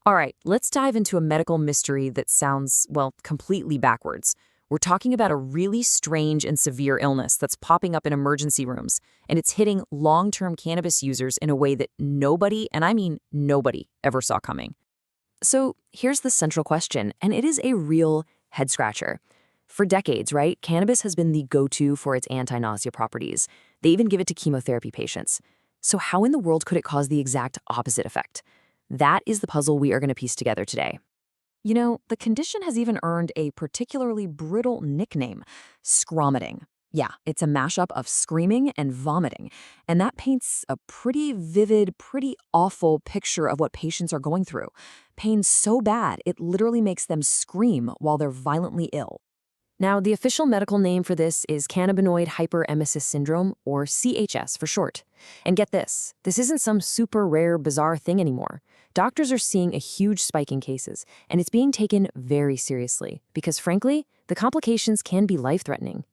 All right, let's dive into a medical mystery that sounds, well, completely backwards. We're talking about a really strange and severe illness that's popping up in emergency rooms, and it's hitting long-term cannabis users in a way that nobody, and I mean nobody, ever saw coming. So here's the central question, and it is a real head-scratcher. For decades, right, cannabis has been the go-to for its anti-nausea properties. They even give it to chemotherapy patients. So how in the world could it cause the exact opposite effect? That is the puzzle we are going to piece together today. You know, the condition has even earned a particularly brittle nickname, scromiting. Yeah, it's a mashup of screaming and vomiting, and that paints a pretty vivid, pretty awful picture of what patients are going through. Pain so bad, it literally makes them scream while they're violently ill. Now, the official medical name for this is Cannabinoid Hyperemesis syndrome, or CHS for short. And get this isn't some super rare, bizarre thing anymore. Doctors are seeing a huge spike in cases, and it's being taken very seriously because, frankly, the complications can be life-threatening.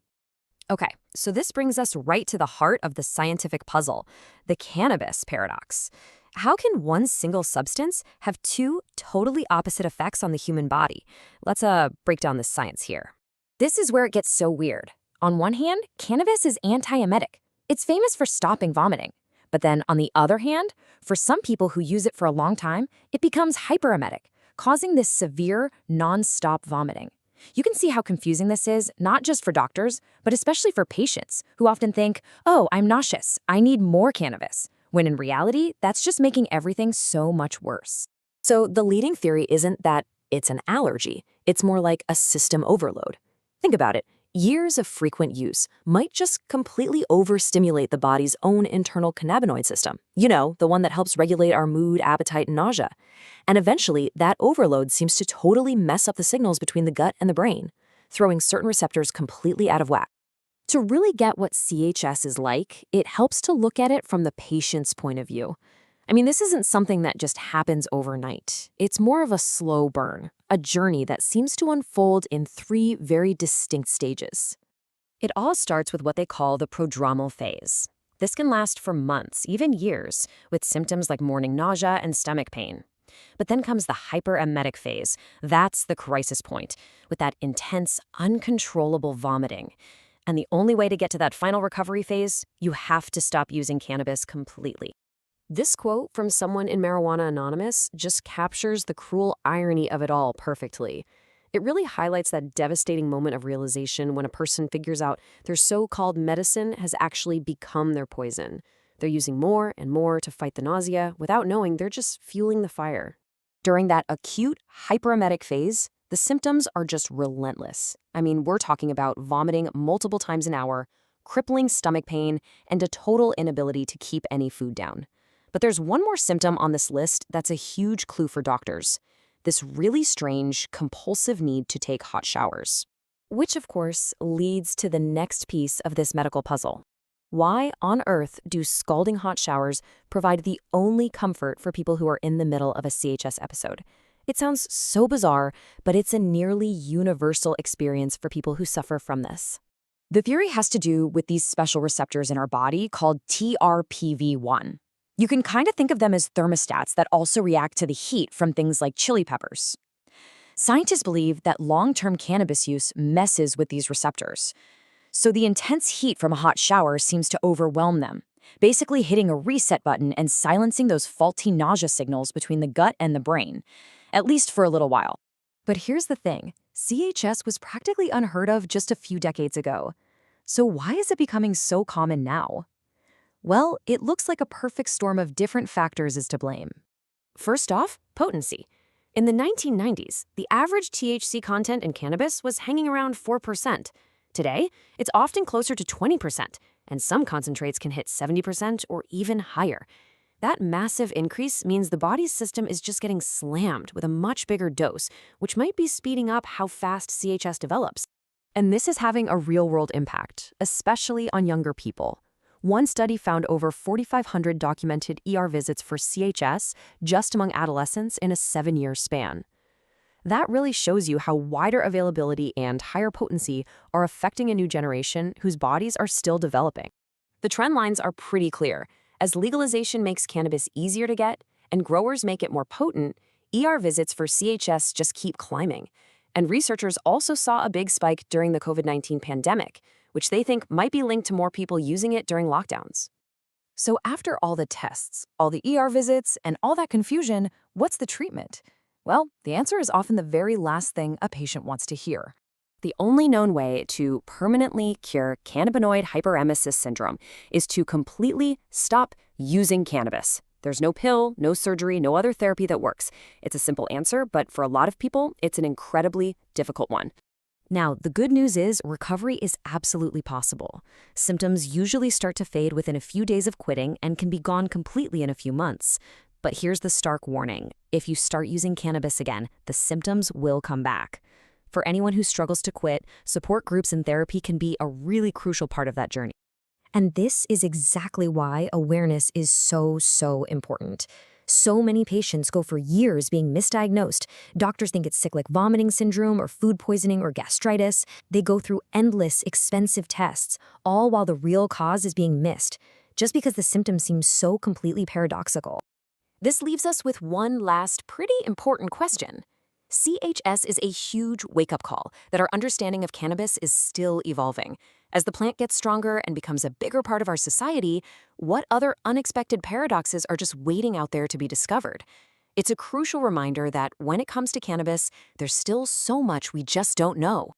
Okay, so this brings us right to the heart of the scientific puzzle, the cannabis paradox. How can one single substance have two totally opposite effects on the human body? Let's break down the science here. This is where it gets so weird. On one hand, cannabis is antiemetic. It's famous for stopping vomiting. But then on the other hand, for some people who use it for a long time, it becomes hyperemetic, causing this severe, non-stop vomiting. You can see how confusing this is, not just for doctors, but especially for patients who often think, oh, I'm nauseous, I need more cannabis, when in reality, that's just making everything so much worse. So the leading theory isn't that it's an allergy, it's more like a system overload. Think about it. Years of frequent use might just completely overstimulate the body's own internal cannabinoid system. You know, the one that helps regulate our mood, appetite, and nausea. And eventually, that overload seems to totally mess up the signals between the gut and the brain, throwing certain receptors completely out of whack. To really get what CHS is like, it helps to look at it from the patient's point of view. I mean, this isn't something that just happens overnight. It's more of a slow burn, a journey that seems to unfold in three very distinct stages. It all starts with what they call the prodromal phase. This can last for months, even years, with symptoms like morning nausea and stomach pain. But then comes the hyperemetic phase. That's the crisis point, with that intense, uncontrollable vomiting. And the only way to get to that final recovery phase, you have to stop using cannabis completely. This quote from someone in Marijuana Anonymous just captures the cruel irony of it all perfectly. It really highlights that devastating moment of realization when a person figures out their so-called medicine has actually become their poison. They're using more and more to fight the nausea without knowing they're just fueling the fire. During that acute hyperemetic phase, the symptoms are just relentless. I mean, we're talking about vomiting multiple times an hour, crippling stomach pain, and a total inability to keep any food down. But there's one more symptom on this list that's a huge clue for doctors. This really strange, compulsive need to take hot showers. Which, of course, leads to the next piece of this medical puzzle. Why on earth do scalding hot showers provide the only comfort for people who are in the middle of a CHS episode? It sounds so bizarre, but it's a nearly universal experience for people who suffer from this. The theory has to do with these special receptors in our body called TRPV1. You can kind of think of them as thermostats that also react to the heat from things like chili peppers. Scientists believe that long-term cannabis use messes with these receptors. So the intense heat from a hot shower seems to overwhelm them, basically hitting a reset button and silencing those faulty nausea signals between the gut and the brain, at least for a little while. But here's the thing, CHS was practically unheard of just a few decades ago. So why is it becoming so common now? Well, it looks like a perfect storm of different factors is to blame. First off, potency. In the 1990s, the average THC content in cannabis was hanging around 4%. Today, it's often closer to 20%, and some concentrates can hit 70% or even higher. That massive increase means the body's system is just getting slammed with a much bigger dose, which might be speeding up how fast CHS develops. And this is having a real-world impact, especially on younger people. One study found over 4,500 documented ER visits for CHS just among adolescents in a 7-year span. That really shows you how wider availability and higher potency are affecting a new generation whose bodies are still developing. The trend lines are pretty clear. As legalization makes cannabis easier to get and growers make it more potent, ER visits for CHS just keep climbing. And researchers also saw a big spike during the COVID-19 pandemic, which they think might be linked to more people using it during lockdowns. So after all the tests, all the ER visits, and all that confusion, what's the treatment? Well, the answer is often the very last thing a patient wants to hear. The only known way to permanently cure cannabinoid hyperemesis syndrome is to completely stop using cannabis. There's no pill, no surgery, no other therapy that works. It's a simple answer, but for a lot of people, it's an incredibly difficult one. Now, the good news is recovery is absolutely possible. Symptoms usually start to fade within a few days of quitting and can be gone completely in a few months. But here's the stark warning. If you start using cannabis again, the symptoms will come back. For anyone who struggles to quit, support groups and therapy can be a really crucial part of that journey. And this is exactly why awareness is so important. So many patients go for years being misdiagnosed. Doctors think it's cyclic vomiting syndrome or food poisoning or gastritis. They go through endless, expensive tests, all while the real cause is being missed, just because the symptoms seem so completely paradoxical. This leaves us with one last pretty important question. CHS is a huge wake-up call that our understanding of cannabis is still evolving. As the plant gets stronger and becomes a bigger part of our society, what other unexpected paradoxes are just waiting out there to be discovered? It's a crucial reminder that when it comes to cannabis, there's still so much we just don't know.